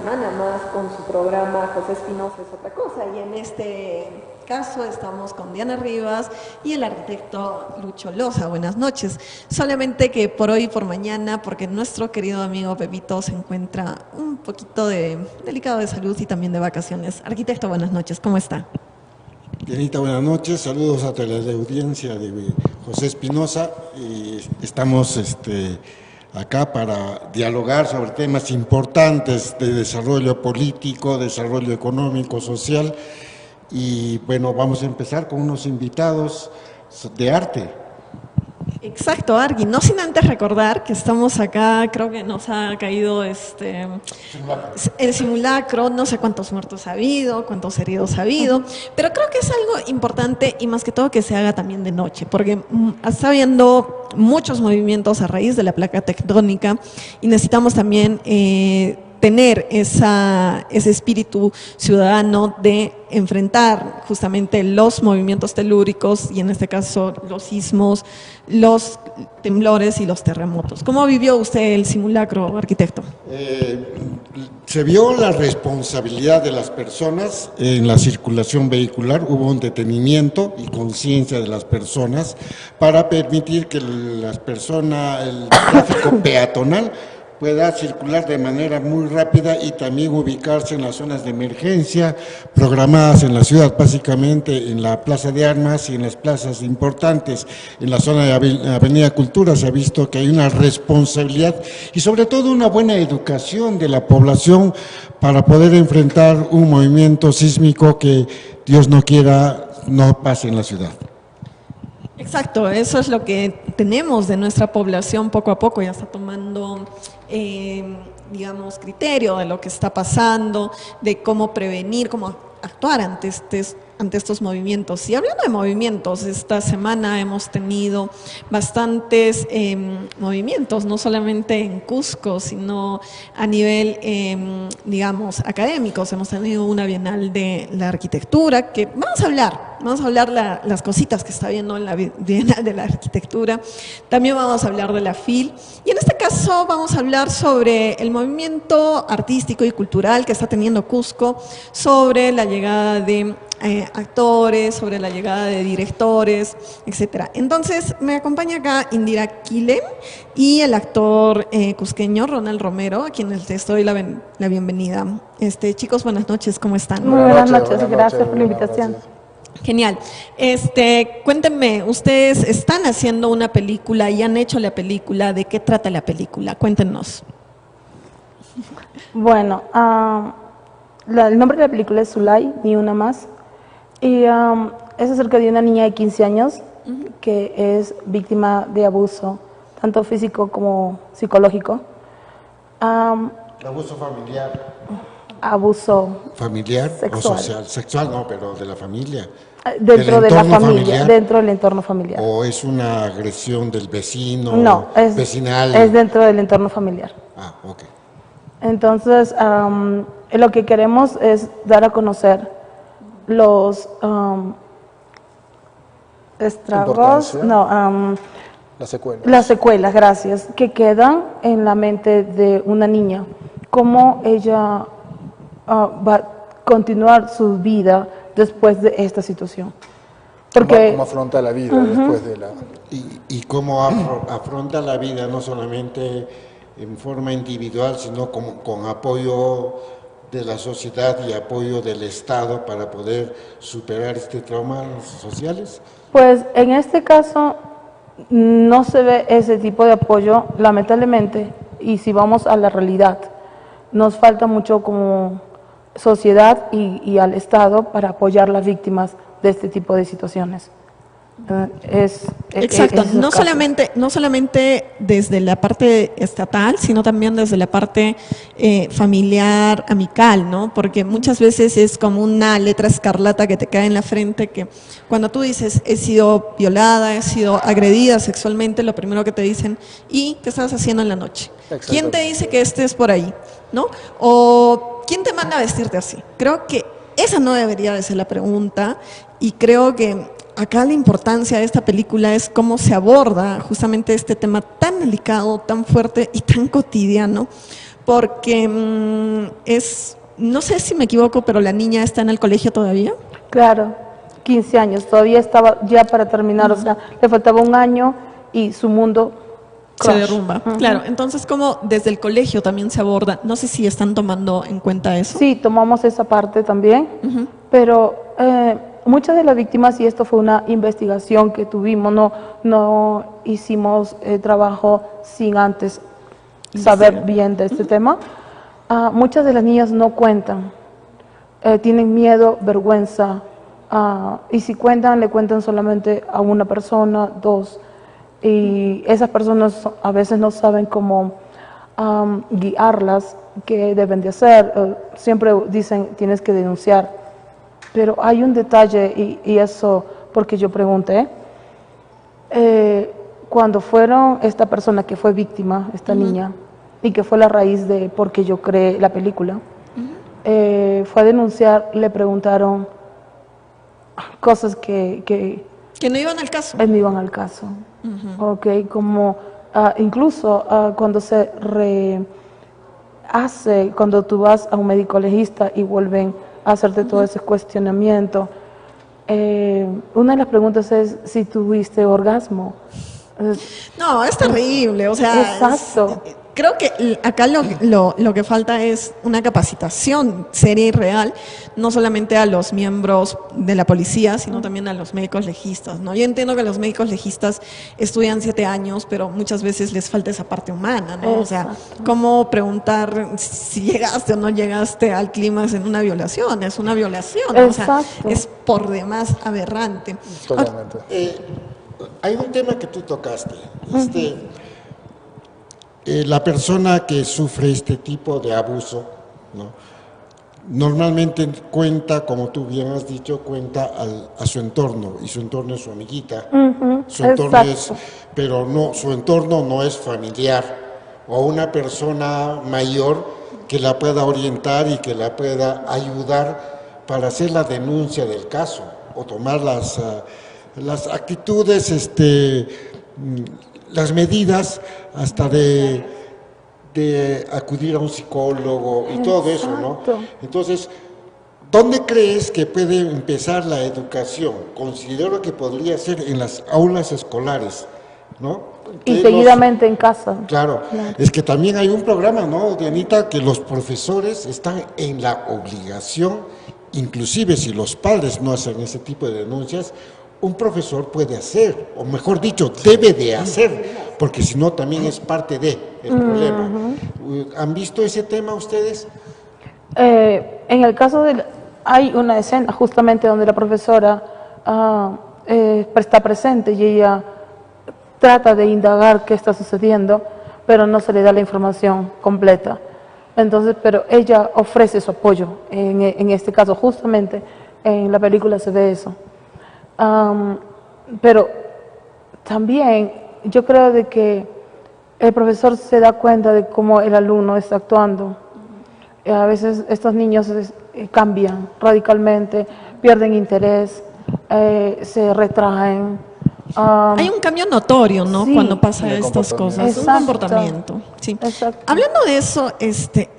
semana más con su programa José Espinosa es otra cosa, y en este caso estamos con Diana Rivas y el arquitecto Lucho Loza. Buenas noches. Solamente que por hoy y por mañana, porque nuestro querido amigo Pepito se encuentra un poquito delicado de salud y también de vacaciones. Arquitecto, buenas noches, ¿cómo está? Dianita, buenas noches, saludos a toda la audiencia de José Espinosa. Estamos acá para dialogar sobre temas importantes de desarrollo político, desarrollo económico, social, y bueno, vamos a empezar con unos invitados de arte. Exacto, Argui. No sin antes recordar que estamos acá, creo que nos ha caído el simulacro, no sé cuántos muertos ha habido, cuántos heridos ha habido, pero creo que es algo importante y más que todo que se haga también de noche, porque está habiendo muchos movimientos a raíz de la placa tectónica y necesitamos también tener ese espíritu ciudadano de enfrentar justamente los movimientos telúricos y en este caso los sismos, los temblores y los terremotos. ¿Cómo vivió usted el simulacro, arquitecto? Se vio la responsabilidad de las personas en la circulación vehicular, hubo un detenimiento y conciencia de las personas para permitir que el tráfico peatonal pueda circular de manera muy rápida y también ubicarse en las zonas de emergencia programadas en la ciudad, básicamente en la Plaza de Armas y en las plazas importantes. En la zona de Avenida Cultura se ha visto que hay una responsabilidad y sobre todo una buena educación de la población para poder enfrentar un movimiento sísmico que Dios no quiera no pase en la ciudad. Exacto, eso es lo que tenemos de nuestra población poco a poco, ya está tomando, digamos, criterio de lo que está pasando, de cómo prevenir, cómo actuar ante estos movimientos. Y hablando de movimientos, esta semana hemos tenido bastantes movimientos, no solamente en Cusco, sino a nivel, digamos, académicos. Hemos tenido una bienal de la arquitectura, que vamos a hablar las cositas que está viendo en la bienal de la arquitectura. También vamos a hablar de la FIL. Y en este caso vamos a hablar sobre el movimiento artístico y cultural que está teniendo Cusco, sobre la llegada de actores, sobre la llegada de directores, etcétera. Entonces, me acompaña acá Indira Quilem y el actor cusqueño Ronald Romero, a quienes les doy la bienvenida. Chicos, buenas noches, ¿cómo están? Muy buenas noches, gracias por la invitación. Genial. Cuéntenme, ustedes están haciendo una película y han hecho la película. ¿De qué trata la película? Cuéntenos. Bueno, el nombre de la película es Zulay, Ni Una Más. Y es acerca de una niña de 15 años que es víctima de abuso, tanto físico como psicológico. Abuso familiar. Abuso familiar sexual. O social, sexual no, pero de la familia. Dentro de la familia, familiar, dentro del entorno familiar. ¿O es una agresión del vecino? No, vecinal. Es dentro del entorno familiar. Ah, ok. Entonces, lo que queremos es dar a conocer los estragos, las secuelas, gracias, que quedan en la mente de una niña, cómo ella va a continuar su vida después de esta situación. Porque ¿Cómo afronta la vida después de la...? Y cómo afronta la vida no solamente en forma individual, sino con apoyo de la sociedad y apoyo del Estado para poder superar este trauma sociales? Pues en este caso no se ve ese tipo de apoyo, lamentablemente, y si vamos a la realidad, nos falta mucho como sociedad y al Estado para apoyar a las víctimas de este tipo de situaciones. Exacto, no solamente desde la parte estatal, sino también desde la parte familiar, amical, ¿no? Porque muchas veces es como una letra escarlata que te cae en la frente, que cuando tú dices he sido violada, he sido agredida sexualmente, lo primero que te dicen, ¿y qué estás haciendo en la noche? ¿Quién te dice que estés por ahí? ¿No? O ¿quién te manda a vestirte así? Creo que esa no debería de ser la pregunta y creo que acá la importancia de esta película es cómo se aborda justamente este tema tan delicado, tan fuerte y tan cotidiano, porque no sé si me equivoco, pero la niña está en el colegio todavía. Claro, 15 años, todavía estaba ya para terminar, o sea, le faltaba un año y su mundo Se crash. derrumba. Claro, entonces como desde el colegio también se aborda, no sé si están tomando en cuenta eso. Sí, tomamos esa parte también, pero muchas de las víctimas, y esto fue una investigación que tuvimos, no hicimos trabajo sin antes saber bien de este tema, muchas de las niñas no cuentan, tienen miedo, vergüenza, y si cuentan, le cuentan solamente a una persona, dos, y esas personas a veces no saben cómo guiarlas, qué deben de hacer. Siempre dicen, tienes que denunciar, pero hay un detalle, y eso porque yo pregunté, cuando fueron esta persona que fue víctima, esta niña, y que fue la raíz de por qué yo creé la película, fue a denunciar, le preguntaron cosas que Que no iban al caso. no iban al caso. Okay, como incluso cuando se rehace, cuando tú vas a un médico legista y vuelven a hacerte todo ese cuestionamiento, una de las preguntas es si tuviste orgasmo. No, es terrible, o sea, Exacto. creo que acá lo que falta es una capacitación seria y real, no solamente a los miembros de la policía, sino también a los médicos legistas, ¿no? Yo entiendo que los médicos legistas estudian 7 años, pero muchas veces les falta esa parte humana, ¿no? O sea, cómo preguntar si llegaste o no llegaste al clímax en una violación, es una violación, ¿no? O sea, Exacto. es por demás aberrante. Totalmente. Hay un tema que tú tocaste. La persona que sufre este tipo de abuso, ¿no? Normalmente cuenta, como tú bien has dicho, cuenta a su entorno, y su entorno es su amiguita. Su entorno Exacto. pero no, su entorno no es familiar o una persona mayor que la pueda orientar y que la pueda ayudar para hacer la denuncia del caso o tomar las actitudes, las medidas hasta de acudir a un psicólogo y todo eso, ¿no? Exacto. Entonces, ¿dónde crees que puede empezar la educación? Considero que podría ser en las aulas escolares, ¿no? Y Que seguidamente en casa. Claro, es que también hay un programa, ¿no, Dianita? Que los profesores están en la obligación, inclusive si los padres no hacen ese tipo de denuncias, un profesor puede hacer, o mejor dicho, debe de hacer, porque si no también es parte del problema. ¿Han visto ese tema ustedes? En el caso hay una escena justamente donde la profesora está presente y ella trata de indagar qué está sucediendo, pero no se le da la información completa. Entonces, pero ella ofrece su apoyo. En este caso, justamente en la película se ve eso. Pero también yo creo de que el profesor se da cuenta de cómo el alumno está actuando. A veces estos niños cambian radicalmente, pierden interés, se retraen. Hay un cambio notorio, ¿no? Sí. Cuando pasa En el estas cosas, un Exacto. comportamiento. Sí. Exacto. Hablando de eso,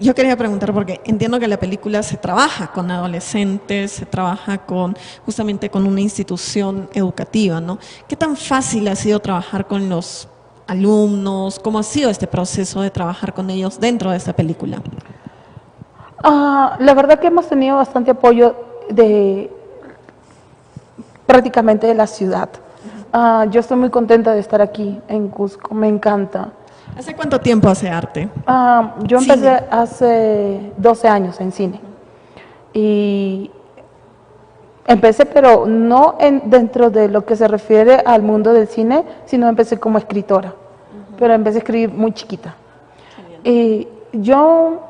yo quería preguntar, porque entiendo que la película se trabaja con adolescentes, se trabaja justamente con una institución educativa, ¿no? ¿Qué tan fácil ha sido trabajar con los alumnos? ¿Cómo ha sido este proceso de trabajar con ellos dentro de esta película? La verdad que hemos tenido bastante apoyo de prácticamente de la ciudad. Yo estoy muy contenta de estar aquí en Cusco, me encanta. ¿Hace cuánto tiempo hace arte? Yo empecé Cine. hace 12 años en cine y empecé, pero no dentro de lo que se refiere al mundo del cine, sino empecé como escritora, pero empecé a escribir muy chiquita. Y yo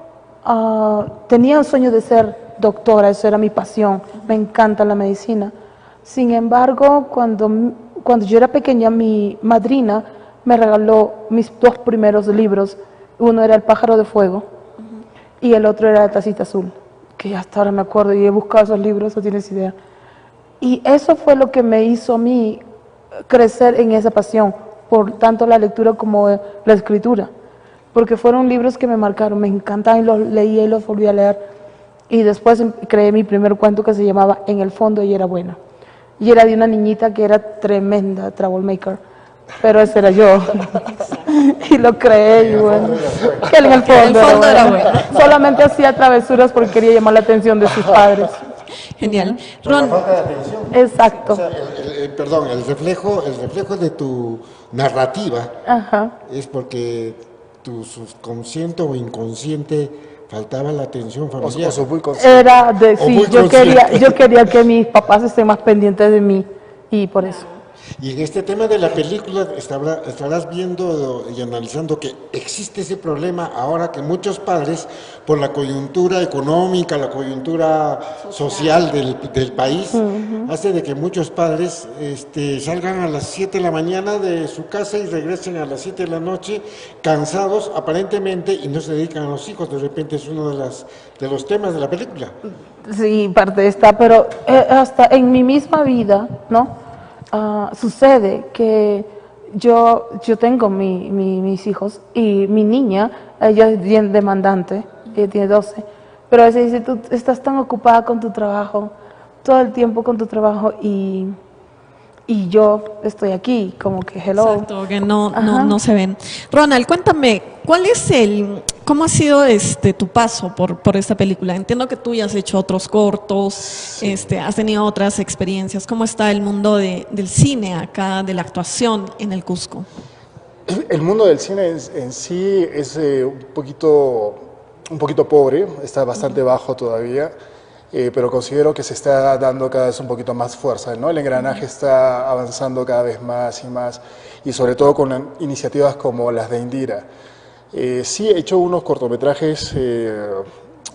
tenía un sueño de ser doctora, eso era mi pasión, me encanta la medicina. Sin embargo, cuando yo era pequeña, mi madrina me regaló mis 2 primeros libros. Uno era El pájaro de fuego y el otro era La tacita azul, que hasta ahora me acuerdo y he buscado esos libros, no tienes idea. Y eso fue lo que me hizo a mí crecer en esa pasión, por tanto la lectura como la escritura. porque fueron libros que me marcaron, me encantaban y los leía y los volví a leer. Y después creé mi primer cuento que se llamaba En el fondo ella era buena. Y era de una niñita que era tremenda troublemaker, pero ese era yo. Y lo creé y bueno, que en el fondo era buena. Solamente hacía travesuras porque quería llamar la atención de sus padres. Genial. Por la Ron, falta de atención. Exacto. O sea, perdón, el reflejo de tu narrativa Ajá. es porque tu subconsciente o inconsciente faltaba la atención familiar. O muy consciente. Era de, O sí, muy yo consciente. quería que mis papás estén más pendientes de mí y por eso. Y en este tema de la película estarás viendo y analizando que existe ese problema ahora que muchos padres, por la coyuntura económica, la coyuntura social del país, hace de que muchos padres salgan a las 7 de la mañana de su casa y regresen a las 7 de la noche cansados aparentemente y no se dedican a los hijos. De repente es uno de los temas de la película. Sí, parte está, pero hasta en mi misma vida, ¿no? Sucede que yo tengo mis hijos y mi niña, ella es bien demandante, ella tiene 12, pero a veces dice, tú estás tan ocupada con tu trabajo, todo el tiempo con tu trabajo y yo estoy aquí, como que hello. exacto, que no se ven. Ronald, cuéntame, ¿cómo ha sido tu paso por esta película? Entiendo que tú ya has hecho otros cortos, has tenido otras experiencias. ¿Cómo está el mundo del cine acá, de la actuación en el Cusco? El mundo del cine en sí es un poquito pobre, está bastante bajo todavía, pero considero que se está dando cada vez un poquito más fuerza, ¿no? El engranaje está avanzando cada vez más y más, y sobre todo con iniciativas como las de Indira. Sí, he hecho unos cortometrajes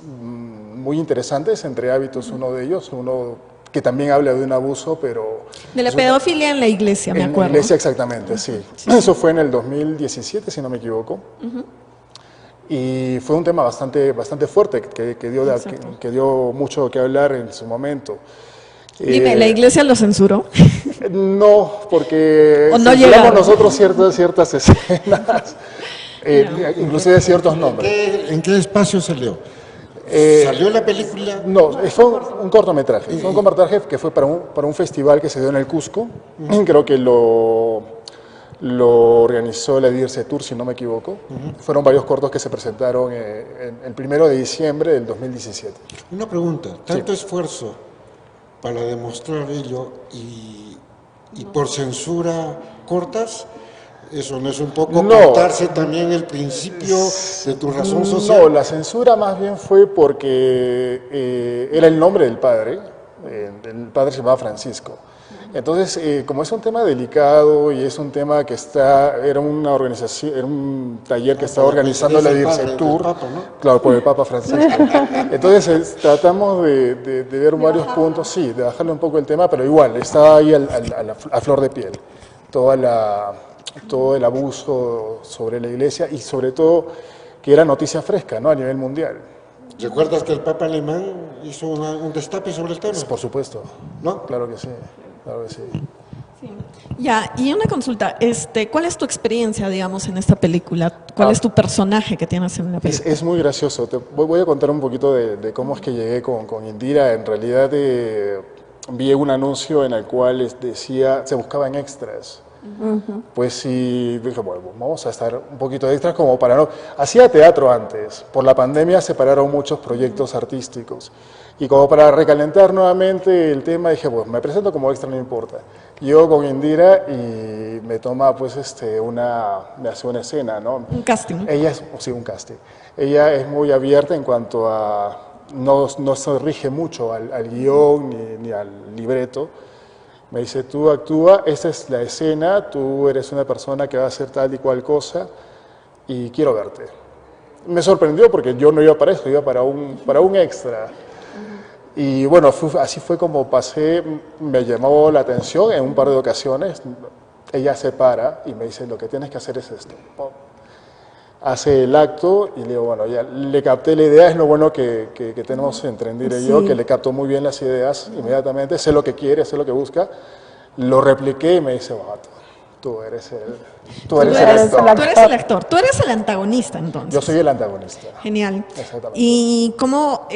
muy interesantes, Entre Hábitos, uno de ellos, uno que también habla de un abuso, pero... De la pedofilia en la iglesia, me acuerdo. En la iglesia, exactamente, sí. Eso fue en el 2017, si no me equivoco. Y fue un tema bastante fuerte, que dio mucho que hablar en su momento. Dime, ¿la iglesia lo censuró? No, porque ¿O no censuramos llegaron? nosotros ciertas escenas, inclusive ciertos nombres. ¿En qué espacio salió? ¿Salió la película? No, fue un cortometraje. Fue un cortometraje que fue para un festival que se dio en el Cusco. Creo que lo organizó la Dirce Tour, si no me equivoco. Fueron varios cortos que se presentaron el 1 de diciembre del 2017. Una pregunta, tanto esfuerzo para demostrar ello y por censura cortas, ¿eso no es un poco cortarse también el principio de tu razón social? No, la censura más bien fue porque era el nombre del padre, el padre se llamaba Francisco. Entonces, como es un tema delicado y es un tema que era una organización, era un taller que estaba organizando la Dirce Tour, claro, por el Papa Francisco. Entonces, tratamos de ver varios puntos, sí, de bajarle un poco el tema, pero igual, estaba ahí a flor de piel, todo el abuso sobre la iglesia y sobre todo que era noticia fresca, ¿no? A nivel mundial. ¿Recuerdas que el Papa alemán hizo un destape sobre el tema? Por supuesto, ¿No? claro que sí, claro que sí. Sí. Ya, y una consulta, ¿cuál es tu experiencia, digamos, en esta película? ¿Cuál es tu personaje que tienes en la película? Es muy gracioso. Voy a contar un poquito de cómo es que llegué con Indira. En realidad vi un anuncio en el cual decía, se buscaban extras. Pues sí, dije, bueno, vamos a estar un poquito de extras como para no... Hacía teatro antes, por la pandemia se pararon muchos proyectos artísticos y como para recalentar nuevamente el tema dije, bueno, me presento como extra, no importa. Llego con Indira y me toma pues me hace una escena, ¿no? Un casting. Ella es, sí, un casting. Ella es muy abierta en cuanto a... No se rige mucho al guión ni al libreto. Me dice, tú actúa, esta es la escena, tú eres una persona que va a hacer tal y cual cosa y quiero verte. Me sorprendió porque yo no iba para eso, iba para un extra. Y bueno, así fue como pasé, me llamó la atención en un par de ocasiones. Ella se para y me dice, lo que tienes que hacer es esto. Hace el acto y le digo, bueno, ya le capté la idea, es lo bueno que tenemos entre Indira y yo, que le captó muy bien las ideas inmediatamente, sé lo que quiere, sé lo que busca, lo repliqué y me dice, bueno, Tú eres el Tú actor. eres el actor, tú eres el antagonista entonces. Yo soy el antagonista. Genial. Exactamente. ¿Y cómo,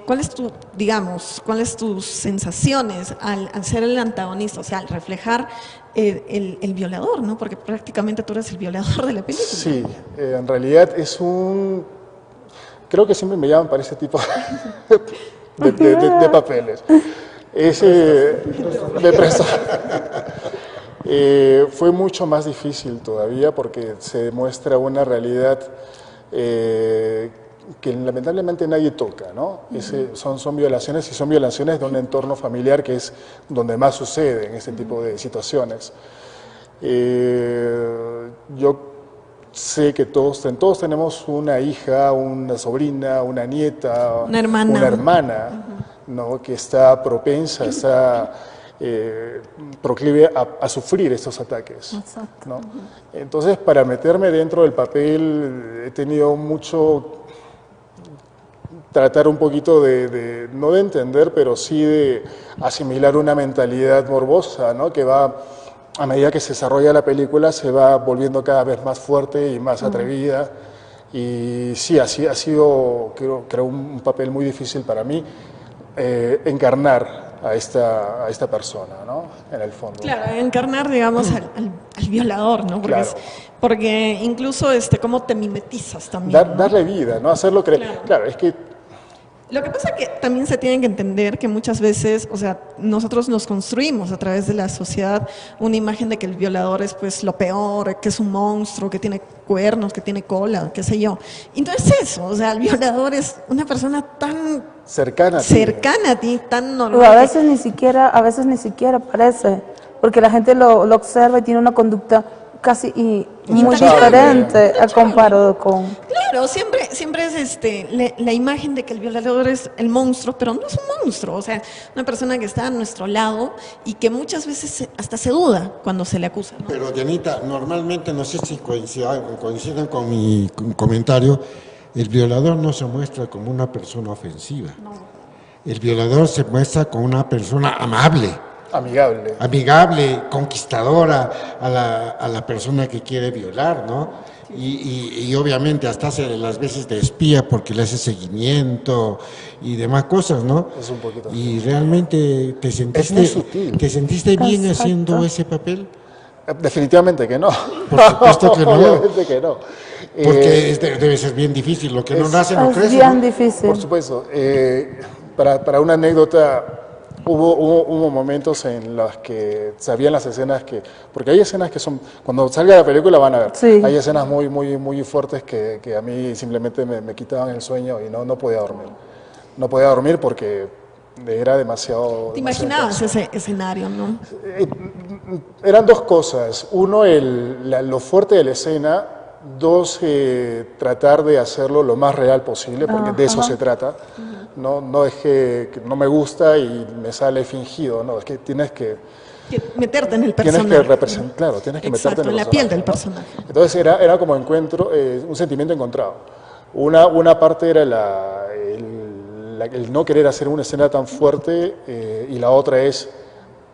cuáles tus sensaciones al ser el antagonista, o sea, al reflejar el violador, ¿no? Porque prácticamente tú eres el violador de la película. Sí, en realidad creo que siempre me llaman para ese tipo de papeles. De preso. Fue mucho más difícil todavía porque se demuestra una realidad que lamentablemente nadie toca, ¿no? Son violaciones y son violaciones de un entorno familiar que es donde más suceden ese tipo de situaciones. Yo sé que todos tenemos una hija, una sobrina, una nieta, una hermana, ¿no? Que está propensa, está proclive a sufrir estos ataques. Exacto. ¿No? Entonces, para meterme dentro del papel, he tenido mucho tratar un poquito no de entender, pero sí de asimilar una mentalidad morbosa, ¿no? Que va, a medida que se desarrolla la película, se va volviendo cada vez más fuerte y más atrevida. Y sí, ha sido, creo, un papel muy difícil para mí, encarnar a esta persona, ¿no? En el fondo. Claro, encarnar, digamos, al violador, ¿no? Porque, Claro. porque incluso, cómo te mimetizas también, ¿no? Darle vida, ¿no? Hacerlo creer. Claro, es que Lo que pasa es que también se tiene que entender que muchas veces, o sea, nosotros nos construimos a través de la sociedad una imagen de que el violador es pues lo peor, que es un monstruo, que tiene cuernos, que tiene cola, qué sé yo. Entonces eso, o sea, el violador es una persona tan cercana a ti, tan normal. Pero a veces ni siquiera parece, porque la gente lo observa y tiene una conducta casi muy diferente a comparado con... Claro, siempre es la imagen de que el violador es el monstruo, pero no es un monstruo, o sea, una persona que está a nuestro lado y que muchas veces hasta se duda cuando se le acusa, ¿no? Pero Dianita, normalmente, no sé si coincidan con mi comentario, el violador no se muestra como una persona ofensiva. No. El violador se muestra como una persona amable. Amigable, conquistadora a la persona que quiere violar, ¿no? Y obviamente hasta hace las veces de espía porque le hace seguimiento y demás cosas, ¿no? Es un poquito y realmente te sentiste bien haciendo ese papel. Definitivamente que no. Por supuesto que no. Obviamente que no. Porque debe ser bien difícil, lo que no nace no crece. Es bien ¿no? difícil. Por supuesto. Para una anécdota, hubo momentos en los que sabían las escenas porque hay escenas que son, cuando salga la película van a ver, sí. Hay escenas muy, muy, muy fuertes que a mí simplemente me quitaban el sueño y no podía dormir. No podía dormir porque era demasiado... ¿Te imaginabas ese escenario, no? Eran dos cosas. Uno, lo fuerte de la escena. Dos, tratar de hacerlo lo más real posible, porque de eso se trata. No es que no me gusta y me sale fingido, no, es que tienes que meterte en el personaje. Tienes que representar, claro, tienes que Exacto, meterte en la piel del personaje. Entonces era como un sentimiento encontrado. Una parte era el no querer hacer una escena tan fuerte y la otra es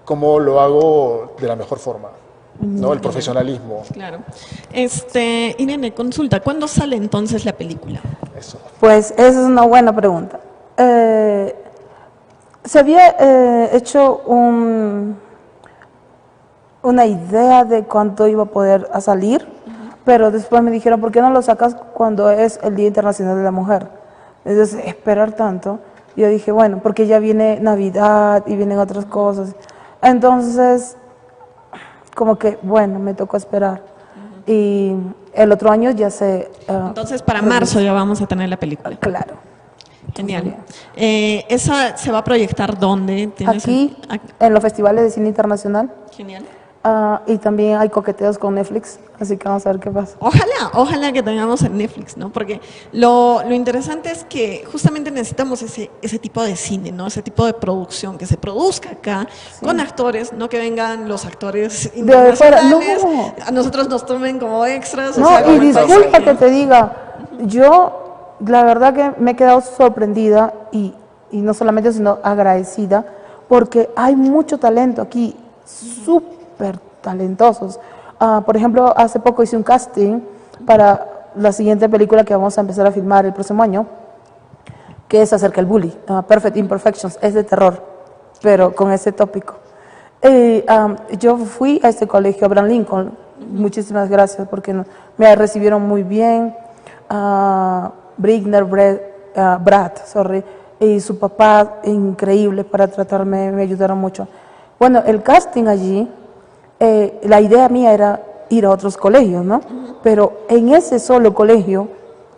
cómo lo hago de la mejor forma. ¿No? El profesionalismo. Claro. Irene, consulta, ¿cuándo sale entonces la película? Eso. Pues esa es una buena pregunta. Se había hecho una idea de cuánto iba a poder salir, pero después me dijeron, ¿por qué no lo sacas cuando es el Día Internacional de la Mujer? Entonces, esperar tanto. Yo dije, bueno, porque ya viene Navidad y vienen otras cosas. Entonces, como que, bueno, me tocó esperar. Y el otro año ya se... Entonces, para marzo ya vamos a tener la película. Claro. Genial. ¿Esa se va a proyectar dónde? Aquí, en los festivales de cine internacional. Genial. Y también hay coqueteos con Netflix, así que vamos a ver qué pasa. Ojalá que tengamos en Netflix, ¿no? Porque lo interesante es que justamente necesitamos ese tipo de cine, ¿no? Ese tipo de producción, que se produzca acá, con actores, no que vengan los actores internacionales, no. a nosotros nos tomen como extras. No, y disculpa que te diga, yo la verdad que me he quedado sorprendida y no solamente, sino agradecida, porque hay mucho talento aquí, súper talentosos. Por ejemplo, hace poco hice un casting para la siguiente película que vamos a empezar a filmar el próximo año, que es acerca del bullying, Perfect Imperfections, es de terror, pero con ese tópico. Yo fui a este colegio, Abraham Lincoln, muchísimas gracias porque me recibieron muy bien. Brigner Brad, y su papá, increíble para tratarme, me ayudaron mucho. Bueno, el casting allí, la idea mía era ir a otros colegios, ¿no? Pero en ese solo colegio,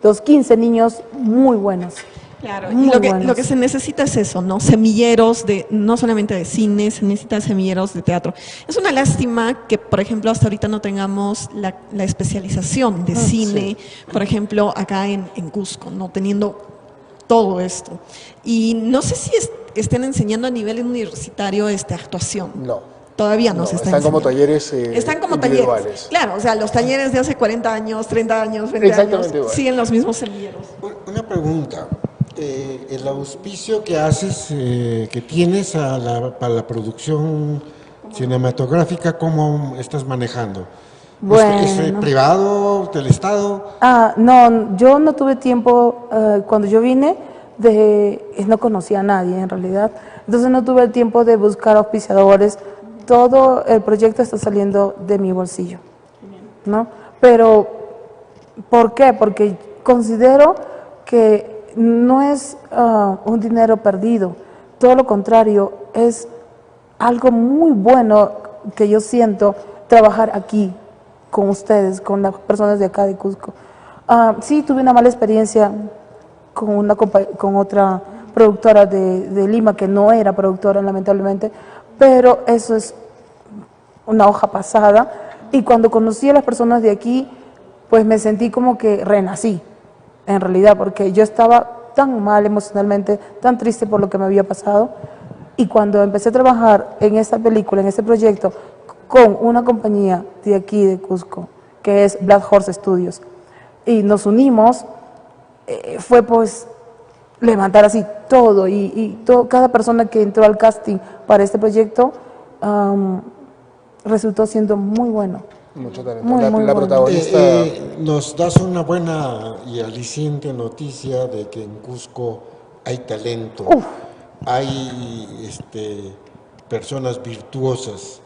los 15 niños muy buenos. Claro, muy y buenos. lo que se necesita es eso, ¿no? Semilleros no solamente de cine, se necesita semilleros de teatro. Es una lástima que, por ejemplo, hasta ahorita no tengamos la especialización de cine, por ejemplo, acá en Cusco, no teniendo todo esto. Y no sé si estén enseñando a nivel universitario actuación. No. Todavía no se está Están como enseñando. talleres Están como individuales. talleres. Claro, o sea, los talleres de hace 40 años, 30 años, 20 Exactamente años, igual. siguen los mismos semilleros. Una pregunta. El auspicio que haces, que tienes para la producción cinematográfica, ¿cómo estás manejando? Bueno. ¿Es privado, del Estado? No, yo no tuve tiempo, cuando yo vine, no conocía a nadie en realidad, entonces no tuve el tiempo de buscar auspiciadores. Todo el proyecto está saliendo de mi bolsillo, ¿no? Pero, ¿por qué? Porque considero que no es un dinero perdido, todo lo contrario, es algo muy bueno que yo siento trabajar aquí con ustedes, con las personas de acá de Cusco. Sí, tuve una mala experiencia con otra productora de Lima, que no era productora lamentablemente, pero eso es una hoja pasada, y cuando conocí a las personas de aquí, pues me sentí como que renací, en realidad, porque yo estaba tan mal emocionalmente, tan triste por lo que me había pasado, y cuando empecé a trabajar en esta película, en este proyecto, con una compañía de aquí de Cusco, que es Black Horse Studios, y nos unimos, fue pues levantar así todo, cada persona que entró al casting para este proyecto resultó siendo muy bueno. Mucho talento. Muy, muy la bueno. protagonista... Nos das una buena y aliciente noticia de que en Cusco hay talento, hay personas virtuosas.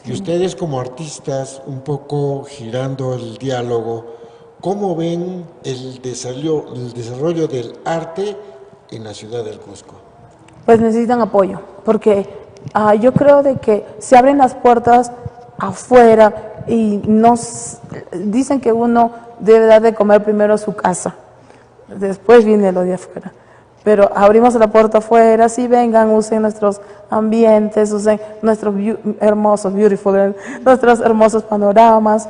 Y ustedes como artistas, un poco girando el diálogo, ¿cómo ven el desarrollo del arte en la ciudad del Cusco? Pues necesitan apoyo, porque yo creo de que se abren las puertas afuera y dicen que uno debe dar de comer primero su casa, después viene lo de afuera. Pero abrimos la puerta afuera, sí, vengan, usen nuestros ambientes, usen nuestros nuestros hermosos panoramas,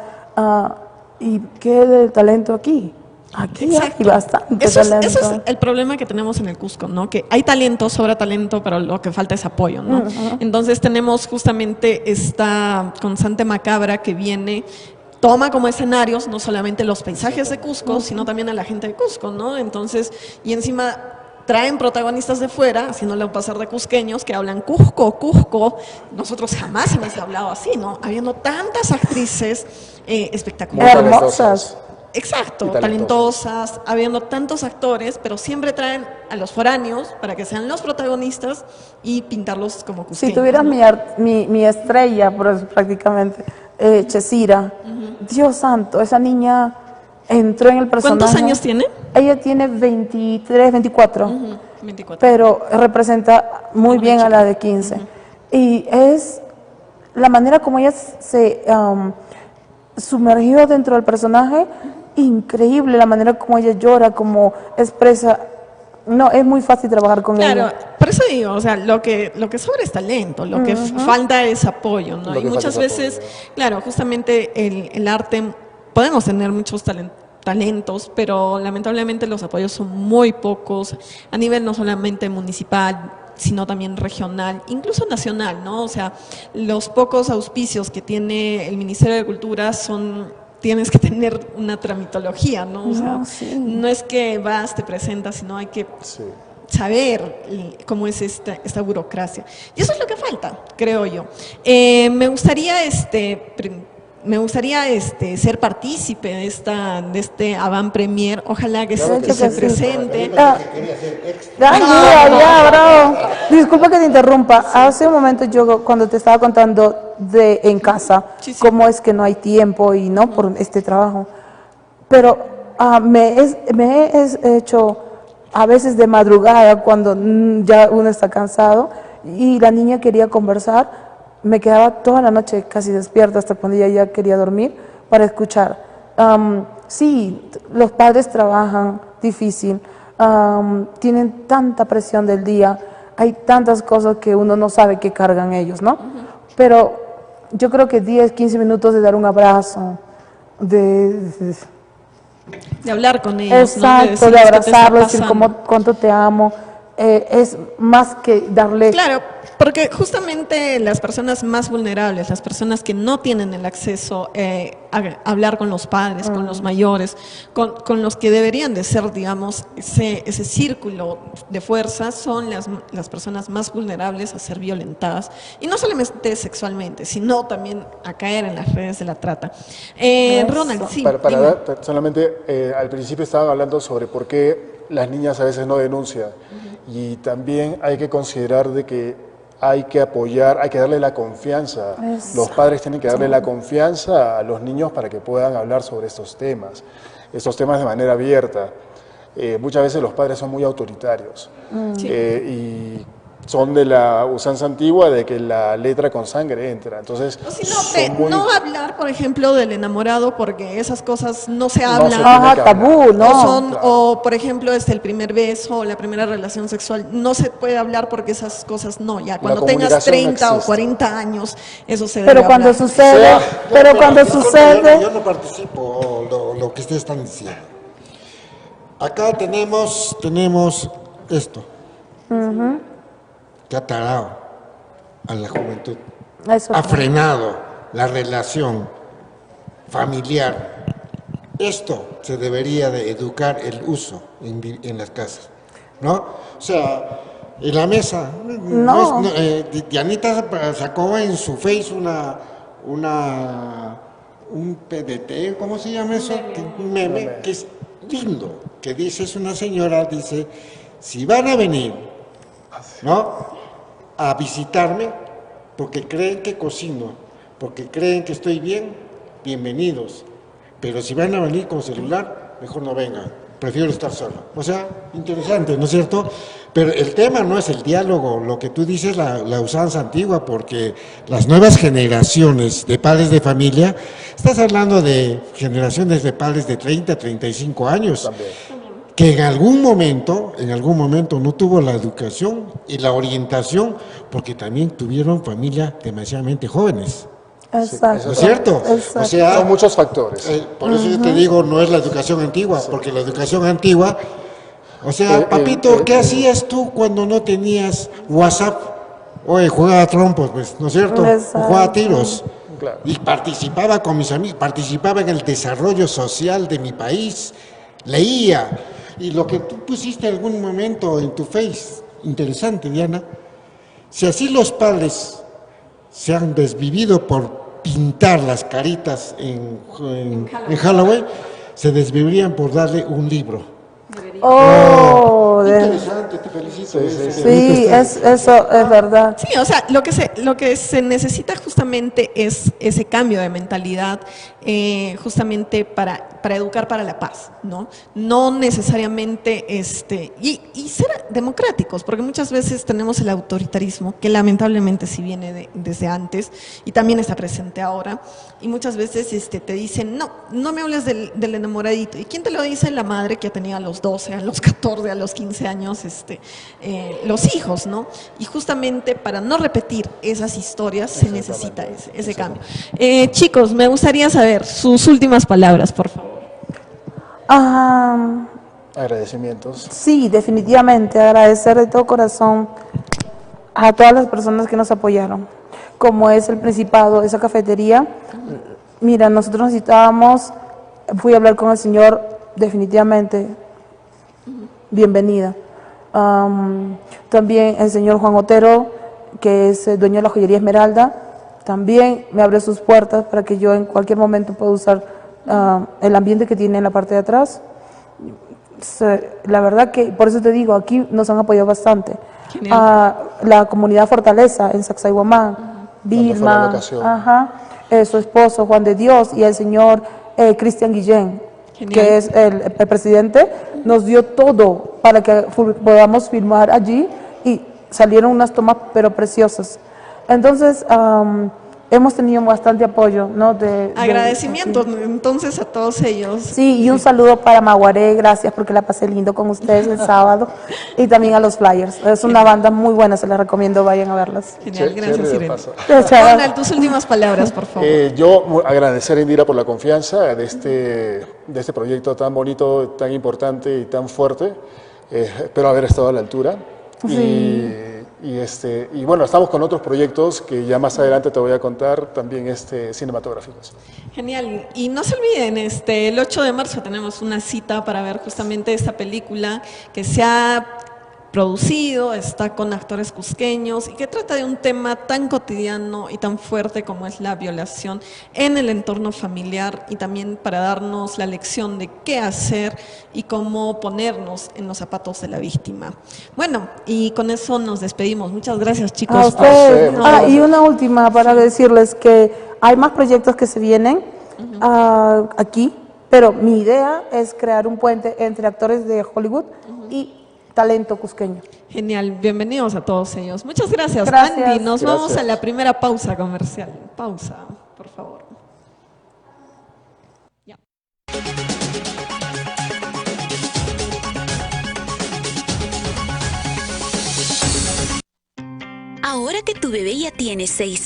y quede el talento aquí. Aquí Exacto. hay bastante eso talento. es el problema que tenemos en el Cusco, ¿no? Que hay talento, sobra talento, pero lo que falta es apoyo, ¿no? Entonces tenemos justamente esta constante macabra que viene, toma como escenarios no solamente los paisajes de Cusco, sino también a la gente de Cusco, ¿no? Entonces, y encima traen protagonistas de fuera, haciéndole pasar de cusqueños que hablan Cusco. Nosotros jamás hemos hablado así, ¿no? Habiendo tantas actrices espectaculares. Hermosas. Exacto, Y talentosas, habiendo tantos actores, pero siempre traen a los foráneos para que sean los protagonistas y pintarlos como cusqueños. Si tuvieras ¿no? mi estrella, pues, prácticamente, Chesira, Dios santo, esa niña entró en el personaje. ¿Cuántos años tiene? Ella tiene 23, 24, 24. pero representa muy bien a la de 15. Y es la manera como ella se sumergió dentro del personaje, increíble, la manera como ella llora, como expresa. No, es muy fácil trabajar con ella. Claro, por eso digo, o sea, lo que sobra es talento, lo que falta es apoyo, ¿no? Lo Y que muchas falta es veces, apoyo. claro, justamente el arte, podemos tener muchos talentos, pero lamentablemente los apoyos son muy pocos, a nivel no solamente municipal, sino también regional, incluso nacional, ¿no? O sea, los pocos auspicios que tiene el Ministerio de Cultura tienes que tener una tramitología, ¿no? O sea, No, sí. no es que vas, te presentas, sino hay que Sí. saber cómo es esta burocracia. Y eso es lo que falta, creo yo. Me gustaría ser partícipe de este avant premier. Ojalá que Claro se que sí. presente. Ya, bravo. Disculpa que te interrumpa. Hace un momento yo cuando te estaba contando de en casa, Sí, sí. cómo es que no hay tiempo y no por este trabajo. Pero me he hecho a veces de madrugada cuando ya uno está cansado y la niña quería conversar. Me quedaba toda la noche casi despierta hasta cuando ella ya quería dormir para escuchar. Sí, los padres trabajan difícil, tienen tanta presión del día, hay tantas cosas que uno no sabe que cargan ellos, ¿no? Pero yo creo que 10, 15 minutos de dar un abrazo, de De hablar con ellos, ¿no? exacto, de decirles qué te está abrazarlo, decir pasando. cuánto te amo, es más que darle... Claro, porque justamente las personas más vulnerables, las personas que no tienen el acceso a hablar con los padres, con los mayores, con los que deberían de ser, digamos, ese círculo de fuerza, son las personas más vulnerables a ser violentadas. Y no solamente sexualmente, sino también a caer en las redes de la trata. Ronald, sí. Para dime. dar, solamente al principio estaban hablando sobre por qué las niñas a veces no denuncian. Y también hay que considerar de que hay que apoyar, hay que darle la confianza. Los padres tienen que darle la confianza a los niños para que puedan hablar sobre estos temas de manera abierta. Muchas veces los padres son muy autoritarios y son de la usanza antigua de que la letra con sangre entra. Entonces, O si son muy- no hablar, por ejemplo, del enamorado, porque esas cosas no se No se hablan. tiene Ajá, que tabú, hablar. ¿no? O, por ejemplo, el primer beso o la primera relación sexual, no se puede hablar porque esas cosas no, ya cuando tengas comunicación no 30 o existe. 40 años, eso se Pero debe cuando hablar. sucede, pero cuando disculpe, sucede... yo no participo lo que ustedes están diciendo. Acá tenemos esto, que ha tarado a la juventud, Eso ha sí. frenado la relación familiar. Esto se debería de educar el uso en las casas, ¿no? O sea, en la mesa, No. Dianita sacó en su Face un PDT, ¿cómo se llama eso? Un meme, que es lindo, que dice, es una señora, dice, si van a venir, ¿no?, a visitarme porque creen que cocino, porque creen que estoy bien, bienvenidos, pero si van a venir con celular, mejor no vengan, prefiero estar solo. O sea, interesante, ¿no es cierto? Pero el tema no es el diálogo, lo que tú dices, la usanza antigua, porque las nuevas generaciones de padres de familia, estás hablando de generaciones de padres de 30, 35 años, que en algún momento no tuvo la educación y la orientación, porque también tuvieron familia demasiadamente jóvenes. Exacto. ¿No es cierto? Exacto. O sea, Son muchos factores. por eso yo te digo, no es la educación antigua, porque la educación antigua, o sea, papito, ¿qué hacías tú cuando no tenías WhatsApp? Oye, jugaba trompos, pues, ¿no es cierto? O Exacto. jugaba tiros. Claro. Y participaba con mis amigos, participaba en el desarrollo social de mi país, leía. Y lo que tú pusiste en algún momento en tu Face, interesante, Diana, si así los padres se han desvivido por pintar las caritas en Halloween, se desvivirían por darle un libro. Oh, Interesante, te felicito. sí, eso es verdad. Sí, o sea, lo que se necesita justamente es ese cambio de mentalidad, justamente para educar para la paz, ¿no? No necesariamente, y ser democráticos, porque muchas veces tenemos el autoritarismo, que lamentablemente sí viene desde antes y también está presente ahora, y muchas veces te dicen, no me hables del enamoradito. ¿Y quién te lo dice? La madre que tenía a los 12, a los 14, a los 15 años, los hijos, ¿no? Y justamente para no repetir esas historias se necesita ese cambio. Chicos, me gustaría saber sus últimas palabras, por favor. Agradecimientos. Sí, definitivamente agradecer de todo corazón a todas las personas que nos apoyaron, como es el Principado, esa cafetería. Mira, nosotros necesitábamos, fui a hablar con el señor, definitivamente, bienvenida. También el señor Juan Otero, que es el dueño de la joyería Esmeralda, también me abre sus puertas para que yo en cualquier momento pueda usar el ambiente que tiene en la parte de atrás. La verdad que, por eso te digo, aquí nos han apoyado bastante. La comunidad Fortaleza en Sacsayhuamán, Vilma, su esposo Juan de Dios y el señor Cristian Guillén, que es el presidente, nos dio todo para que podamos filmar allí y salieron unas tomas pero preciosas. Entonces, hemos tenido bastante apoyo, ¿no? Agradecimientos entonces a todos ellos. Sí, y un saludo para Maguaré, gracias porque la pasé lindo con ustedes el sábado, y también a los Flyers. Es una banda muy buena, se les recomiendo, vayan a verlas. Genial, gracias, Irene. Ronald, tus últimas palabras, por favor. Yo agradecer a Indira por la confianza de este proyecto tan bonito, tan importante y tan fuerte. Espero haber estado a la altura. Sí. Y bueno, estamos con otros proyectos que ya más adelante te voy a contar, también cinematográficos. Genial. Y no se olviden, el 8 de marzo tenemos una cita para ver justamente esta película que se ha producido, está con actores cusqueños y que trata de un tema tan cotidiano y tan fuerte como es la violación en el entorno familiar, y también para darnos la lección de qué hacer y cómo ponernos en los zapatos de la víctima. Bueno, y con eso nos despedimos. Muchas gracias, chicos. A ustedes. Y una última para decirles que hay más proyectos que se vienen aquí, pero mi idea es crear un puente entre actores de Hollywood y talento cusqueño. Genial, bienvenidos a todos ellos. Muchas gracias, Gracias. Andy. Nos vamos a la primera pausa comercial. Pausa, por favor. Ya. Ahora que tu bebé ya tiene 6